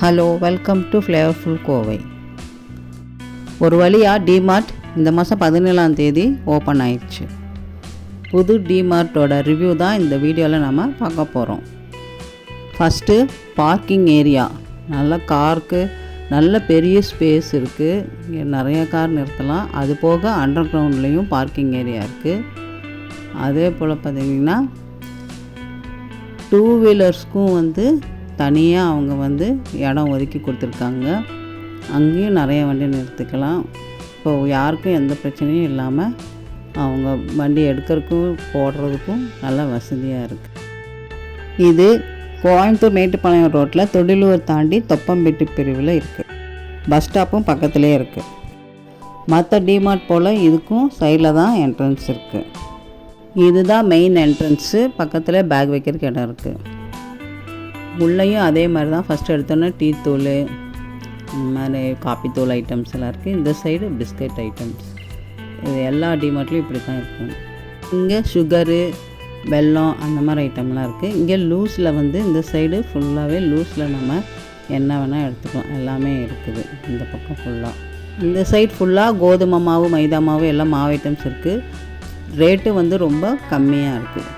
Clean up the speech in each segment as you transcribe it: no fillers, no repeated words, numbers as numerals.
Hello, welcome to flavourful Kovai. ஒரு வழியாக DMart இந்த மாதம் 17ஆம் தேதி ஓப்பன் ஆயிடுச்சு. புது டிமார்ட்டோட ரிவ்யூ தான் இந்த வீடியோவில் நம்ம பார்க்க போகிறோம். First parking area. நல்ல காருக்கு நல்ல பெரிய ஸ்பேஸ் இருக்குது, இங்கே நிறைய கார் நிறுத்தலாம். அது போக அண்டர் கிரவுண்ட்லேயும் பார்க்கிங் ஏரியா இருக்குது. அதே போல் பார்த்திங்கன்னா 2 வீலர்ஸ்க்கும் தனியாக அவங்க இடம் ஒதுக்கி கொடுத்துருக்காங்க. அங்கேயும் நிறைய வண்டி நிறுத்திக்கலாம். இப்போது யாருக்கும் எந்த பிரச்சனையும் இல்லாமல் அவங்க வண்டி எடுக்கிறதுக்கும் போடுறதுக்கும் நல்ல வசதியாக இருக்குது. இது கோயம்புத்தூர் மேட்டுப்பாளையம் ரோட்டில் தொடிலூர் தாண்டி தொப்பம்பேட்டு பிரிவில் இருக்குது. பஸ் ஸ்டாப்பும் பக்கத்துலேயே இருக்குது. மற்ற டிமார்ட் போல் இதுக்கும் சைடில் தான் என்ட்ரன்ஸ் இருக்குது. இதுதான் மெயின் என்ட்ரன்ஸு. பக்கத்தில் பேக் வைக்கிறதுக்கு இடம் இருக்குது. உள்ளேயும் அதே மாதிரி தான். ஃபஸ்ட்டு எடுத்தோன்னே டீ தூள், இந்த மாதிரி காப்பி தூள் ஐட்டம்ஸ் எல்லாம் இருக்குது. இந்த சைடு பிஸ்கட் ஐட்டம்ஸ். இது எல்லா டிமார்ட்லேயும் இப்படி தான் இருக்கும். இங்கே சுகரு, வெல்லம் அந்த மாதிரி ஐட்டம்லாம் இருக்குது. இங்கே லூஸில் இந்த சைடு ஃபுல்லாகவே லூஸில் நம்ம என்ன வேணால் எடுத்துக்கலாம். எல்லாமே இருக்குது இந்த பக்கம் ஃபுல்லாக. இந்த சைடு ஃபுல்லாக கோதுமை மாவு, மைதா மாவு எல்லாம் மாவு ஐட்டம்ஸ் இருக்குது. ரேட்டு ரொம்ப கம்மியாக இருக்குது.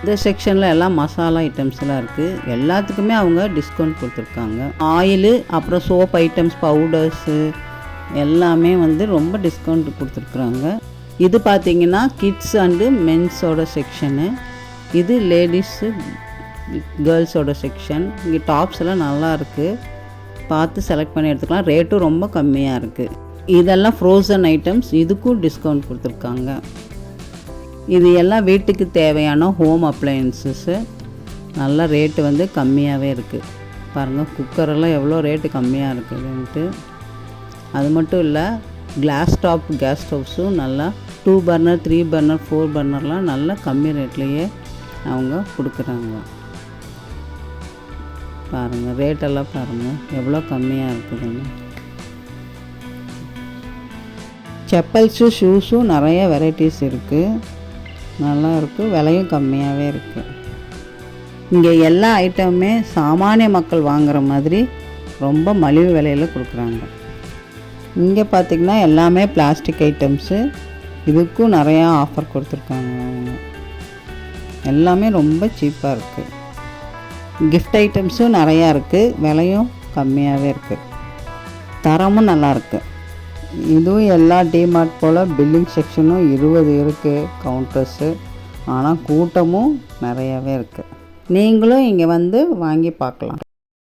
இந்த செக்ஷனில் எல்லாம் மசாலா ஐட்டம்ஸ்லாம் இருக்குது. எல்லாத்துக்குமே அவங்க டிஸ்கவுண்ட் கொடுத்துருக்காங்க. ஆயிலு, அப்புறம் சோப் ஐட்டம்ஸ், பவுடர்ஸு எல்லாமே ரொம்ப டிஸ்கவுண்ட் கொடுத்துருக்குறாங்க. இது பார்த்திங்கன்னா கிட்ஸ் அண்டு மென்ஸோட செக்ஷனு. இது லேடிஸு கேர்ள்ஸோட செக்ஷன். இங்கே டாப்ஸ் எல்லாம் நல்லா இருக்குது. பார்த்து செலக்ட் பண்ணி எடுத்துக்கலாம். ரேட்டும் ரொம்ப கம்மியாக இருக்குது. இதெல்லாம் ஃப்ரோசன் ஐட்டம்ஸ். இதுக்கும் டிஸ்கவுண்ட் கொடுத்துருக்காங்க. இது எல்லாம் வீட்டுக்கு தேவையான ஹோம் அப்ளையன்ஸஸ்ஸு. நல்ல ரேட்டு கம்மியாகவே இருக்குது. பாருங்கள், குக்கரெல்லாம் எவ்வளோ ரேட்டு கம்மியாக இருக்குதுன்ட்டு. அது மட்டும் இல்லை, கிளாஸ் டாப் கேஸ் ஸ்டவ்ஸும் நல்லா 2 பர்னர், 3 பர்னர், 4 பர்னர்லாம் நல்ல கம்மி ரேட்லேயே அவங்க கொடுக்குறாங்க. பாருங்கள், ரேட்டெல்லாம் பாருங்கள் எவ்வளோ கம்மியாக இருக்குதுன்னு. செப்பல்ஸு, ஷூஸும் நிறைய வெரைட்டிஸ் இருக்குது. நல்லா இருக்குது. விலையும் கம்மியாகவே இருக்குது. இங்கே எல்லா ஐட்டமுமே சாமானிய மக்கள் வாங்குகிற மாதிரி ரொம்ப மலிவு விலையில் கொடுக்குறாங்க. இங்கே பார்த்திங்கன்னா எல்லாமே பிளாஸ்டிக் ஐட்டம்ஸு. இதுக்கும் நிறையா ஆஃபர் கொடுத்துருக்காங்க. அவங்க எல்லாமே ரொம்ப சீப்பாக இருக்குது. கிஃப்ட் ஐட்டம்ஸும் நிறையா இருக்குது. விலையும் கம்மியாகவே இருக்குது. தரமும் நல்லாயிருக்கு. இதுவும் எல்லா டிமார்ட் போல் பில்லிங் செக்ஷனும் 20 இருக்குது கவுண்டர்ஸு. ஆனால் கூட்டமும் நிறையாவே இருக்குது. நீங்களும் இங்கே வாங்கி பார்க்கலாம்.